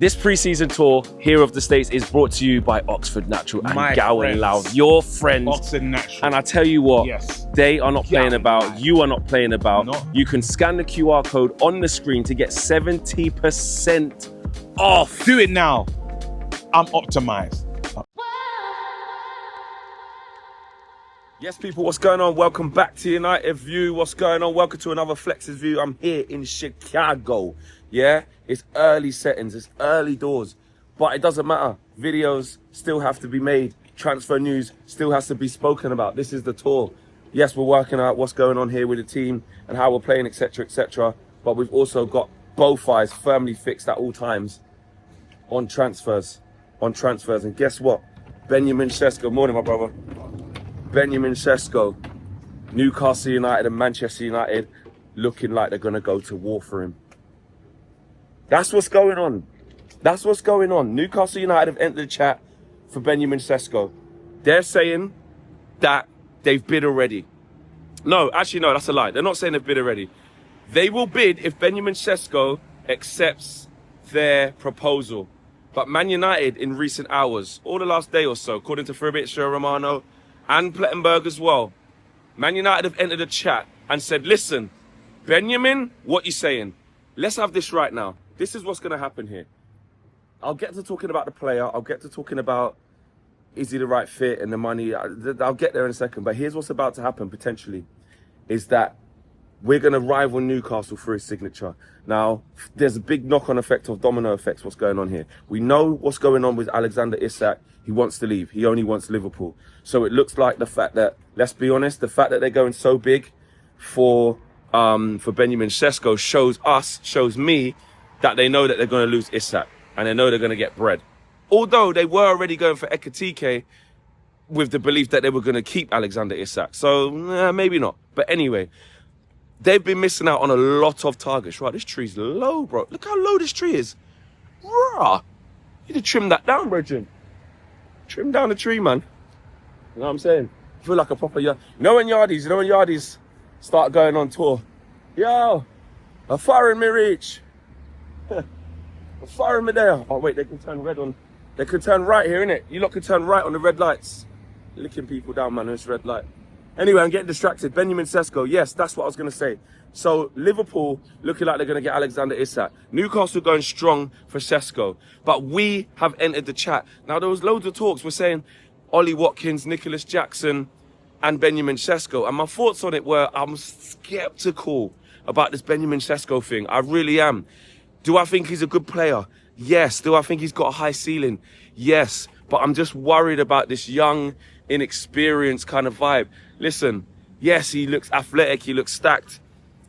This pre-season tour here of the States is brought to you by Oxford Natural and Gowan Loud, your friends. Oxford Natural. And I tell you what, yes, they are not playing about, you are not playing about. No. You can scan the QR code on the screen to get 70% off. Do it now. I'm optimized. Yes, people, what's going on? Welcome back to United View. What's going on? Welcome to another Flex's View. I'm here in Chicago. Yeah, it's early settings, it's early doors, but it doesn't matter. Videos still have to be made. Transfer news still has to be spoken about. This is the tour. Yes, we're working out what's going on here with the team and how we're playing, etc., etc. But we've also got both eyes firmly fixed at all times on transfers. And guess what? Benjamin Sesko, morning, my brother. Benjamin Sesko, Newcastle United and Manchester United looking like they're going to go to war for him. That's what's going on. That's what's going on. Newcastle United have entered the chat for Benjamin Sesko. They're saying that they've bid already. No, actually, no, that's a lie. They're not saying they've bid already. They will bid if Benjamin Sesko accepts their proposal. But Man United in recent hours, or the last day or so, according to Fabrizio Romano and Plettenberg as well, Man United have entered a chat and said, listen, Benjamin, what you saying? Let's have this right now. This is what's going to happen here. I'll get to talking about the player. I'll get to talking about, is he the right fit and the money? I'll get there in a second. But here's what's about to happen, potentially, is that we're going to rival Newcastle for his signature. Now, there's a big knock-on effect of domino effects, what's going on here. We know what's going on with Alexander Isak. He wants to leave. He only wants Liverpool. So it looks like the fact that, let's be honest, the fact that they're going so big for Benjamin Sesko shows me that they know that they're going to lose Isak and they know they're going to get bread. Although they were already going for Ekitike with the belief that they were going to keep Alexander Isak. So maybe not. But anyway, they've been missing out on a lot of targets. Right, this tree's low, bro. Look how low this tree is. Rah. You need to trim that down, brethren. Trim down the tree, man. You know what I'm saying? I feel like a proper yard. You know when yardies start going on tour? Yo, a fire in me reach. A fire in me there. Oh wait, they can turn red on. They can turn right here, innit? You lot can turn right on the red lights. Licking people down, man, this red light. Anyway, I'm getting distracted. Benjamin Sesko, yes, that's what I was going to say. So Liverpool looking like they're going to get Alexander Isak. Newcastle going strong for Sesko. But we have entered the chat. Now, there was loads of talks. We're saying Ollie Watkins, Nicholas Jackson, and Benjamin Sesko. And my thoughts on it were, I'm skeptical about this Benjamin Sesko thing. I really am. Do I think he's a good player? Yes. Do I think he's got a high ceiling? Yes. But I'm just worried about this young, inexperienced kind of vibe. Listen, yes, he looks athletic, he looks stacked.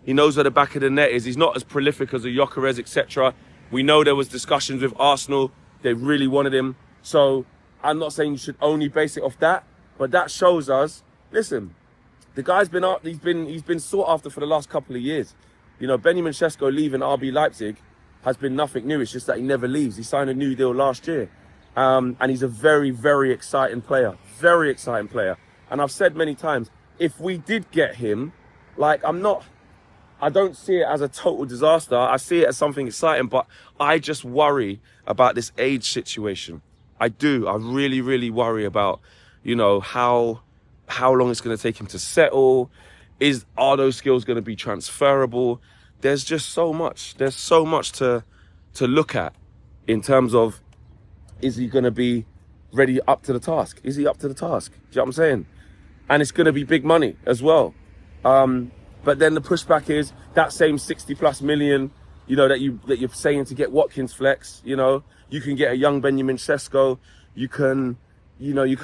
He knows where the back of the net is. He's not as prolific as a Gyökeres, etc. We know there was discussions with Arsenal. They really wanted him. So I'm not saying you should only base it off that, but that shows us, listen, the guy's been up, he's been sought after for the last couple of years. You know, Benjamin Sesko leaving RB Leipzig has been nothing new. It's just that he never leaves. He signed a new deal last year. And he's a very, very exciting player. Very exciting player. And I've said many times, if we did get him, like, I don't see it as a total disaster. I see it as something exciting, but I just worry about this age situation. I do. I really, really worry about, you know, how long it's going to take him to settle. Are those skills going to be transferable? There's just so much. There's so much to look at in terms of, is he going to be ready up to the task? Is he up to the task? Do you know what I'm saying? And it's going to be big money as well. But then the pushback is that same 60+ million, you know, that you're saying to get Watkins flex. You know, you can get a young Benjamin Sesko. You can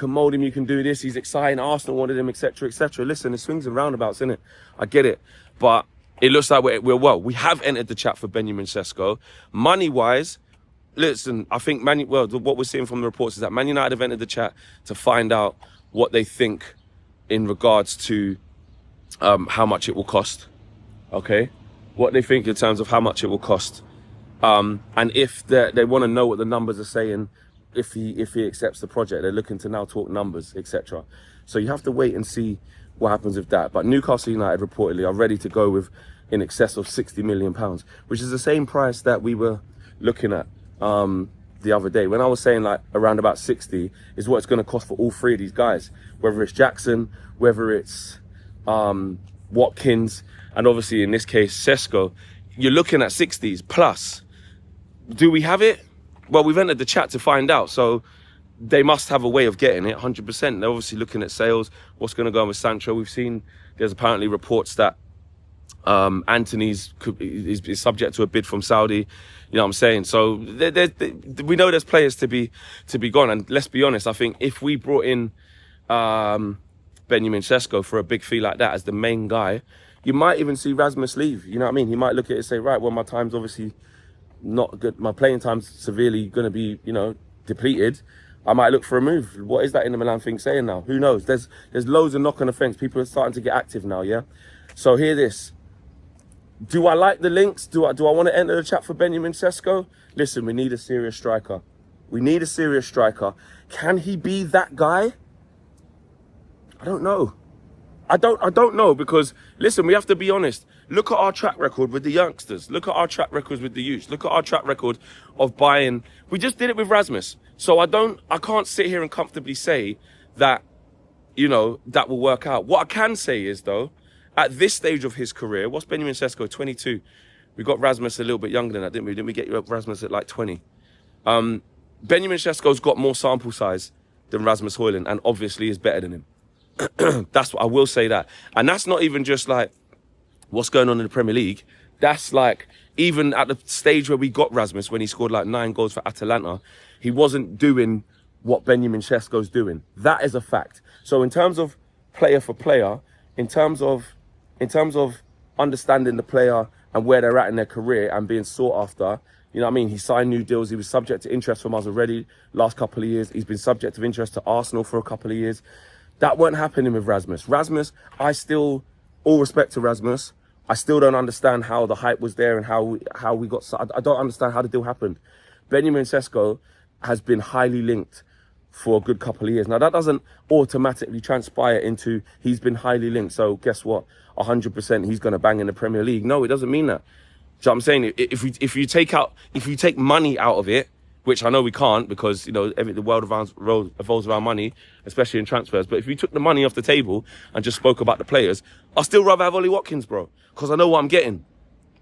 mold him. You can do this. He's exciting. Arsenal wanted him, etc., etc. Listen, it swings and roundabouts, innit? I get it, but it looks like we have entered the chat for Benjamin Sesko. Money-wise, listen, I think what we're seeing from the reports is that Man United have entered the chat to find out what they think in regards to how much it will cost. Okay, what they think in terms of how much it will cost, and if they want to know what the numbers are saying. If he accepts the project, they're looking to now talk numbers, etc. So you have to wait and see what happens with that. But Newcastle United reportedly are ready to go with in excess of £60 million, which is the same price that we were looking at the other day when I was saying like around about 60 is what it's going to cost for all three of these guys, whether it's Jackson, whether it's Watkins, and obviously in this case Sesko. You're looking at 60s plus. Do we have it? Well, we've entered the chat to find out, so they must have a way of getting it 100%. They're obviously looking at sales, what's going to go on with Sancho. We've seen there's apparently reports that Anthony's is subject to a bid from Saudi. You know what I'm saying? So we know there's players to be gone. And let's be honest, I think if we brought in Benjamin Sesko for a big fee like that as the main guy, you might even see Rasmus leave. You know what I mean? He might look at it and say, right, well, my time's obviously not good. My playing time's severely going to be, you know, depleted. I might look for a move. What is that Inter Milan thing saying now? Who knows? There's loads of knock on the fence. People are starting to get active now, yeah? So hear this. Do I like the links? Do I want to enter the chat for Benjamin Sesko? Listen, we need a serious striker. We need a serious striker. Can he be that guy? I don't know. I don't know, because listen, we have to be honest. Look at our track record with the youngsters. Look at our track records with the youths. Look at our track record of buying. We just did it with Rasmus. So I can't sit here and comfortably say that, you know, that will work out. What I can say is though, at this stage of his career, what's Benjamin Sesko, 22? We got Rasmus a little bit younger than that, didn't we? Didn't we get Rasmus at like 20? Benjamin Sesko's got more sample size than Rasmus Højlund and obviously is better than him. That's what I will say that. And that's not even just like what's going on in the Premier League. That's like even at the stage where we got Rasmus, when he scored like 9 goals for Atalanta, he wasn't doing what Benjamin Sesko's doing. That is a fact. So in terms of player for player, in terms of understanding the player and where they're at in their career and being sought after, you know what I mean? He signed new deals. He was subject to interest from us already last couple of years. He's been subject to interest to Arsenal for a couple of years. That weren't happening with Rasmus. Rasmus, all respect to Rasmus, I still don't understand how the hype was there and how we got. I don't understand how the deal happened. Benjamin Sesko has been highly linked for a good couple of years. Now, that doesn't automatically transpire into he's been highly linked. So guess what? 100% he's going to bang in the Premier League. No, it doesn't mean that. So I'm saying if you take money out of it, which I know we can't because, you know, the world revolves around money, especially in transfers. But if you took the money off the table and just spoke about the players, I'd still rather have Ollie Watkins, bro, because I know what I'm getting.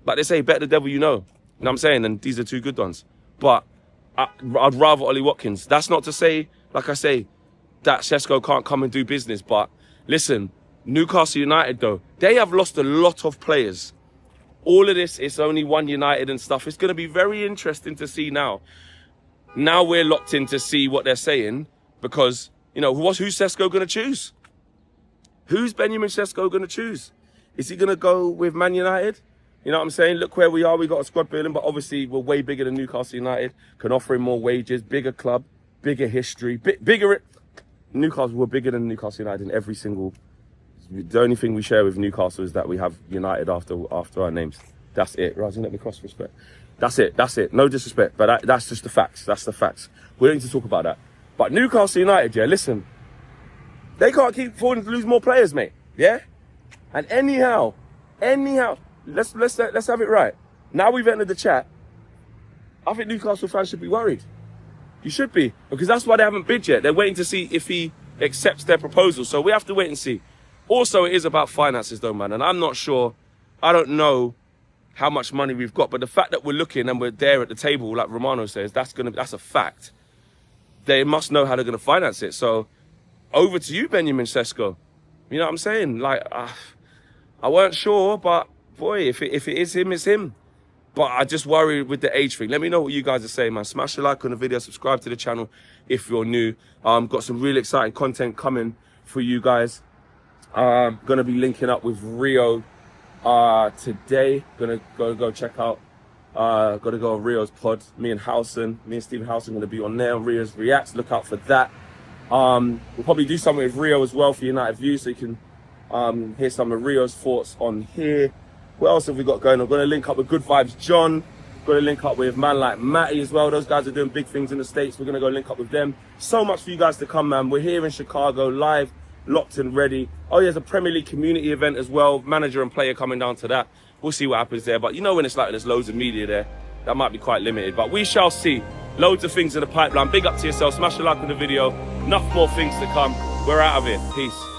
Like they say, better the devil you know. You know what I'm saying? And these are 2 good ones. But I'd rather Ollie Watkins. That's not to say, like I say, that Sesko can't come and do business. But listen, Newcastle United, though, they have lost a lot of players. All of this, it's only one United and stuff. It's going to be very interesting to see now. Now we're locked in to see what they're saying because, you know, who's Sesko going to choose? Who's Benjamin Sesko going to choose? Is he going to go with Man United? You know what I'm saying? Look where we are. We got a squad building, but obviously we're way bigger than Newcastle United. Can offer him more wages, bigger club, bigger history, bigger. Newcastle, we're bigger than Newcastle United in every single. The only thing we share with Newcastle is that we have United after our names. That's it. Right, let me cross respect. That's it. No disrespect, but that's just the facts. That's the facts. We don't need to talk about that. But Newcastle United, yeah, listen. They can't keep affording to lose more players, mate. Yeah? And anyhow, let's have it right. Now we've entered the chat. I think Newcastle fans should be worried. You should be, because that's why they haven't bid yet. They're waiting to see if he accepts their proposal. So we have to wait and see. Also, it is about finances though, man. And I'm not sure, I don't know how much money we've got, but the fact that we're looking and we're there at the table, like Romano says, that's a fact. They must know how they're going to finance it. So over to you, Benjamin Sesko. You know what I'm saying? Like, I weren't sure, but boy, if it is him, it's him. But I just worry with the age thing. Let me know what you guys are saying, man. Smash a like on the video, subscribe to the channel if you're new. Got some really exciting content coming for you guys. Gonna be linking up with Rio today. Gonna go check out. Gotta go on Rio's pod. Me and Stephen Howson gonna be on there on Rio's Reacts. Look out for that. We'll probably do something with Rio as well for United View, so you can hear some of Rio's thoughts on here. What else have we got going on? Going to link up with Good Vibes John. Going to link up with man like Matty as well. Those guys are doing big things in the States. We're going to go link up with them. So much for you guys to come, man. We're here in Chicago, live, locked and ready. Oh, yeah, there's a Premier League community event as well. Manager and player coming down to that. We'll see what happens there. But you know when it's like there's loads of media there. that might be quite limited, but we shall see. Loads of things in the pipeline. Big up to yourself. Smash a like on the video. Enough more things to come. We're out of here. Peace.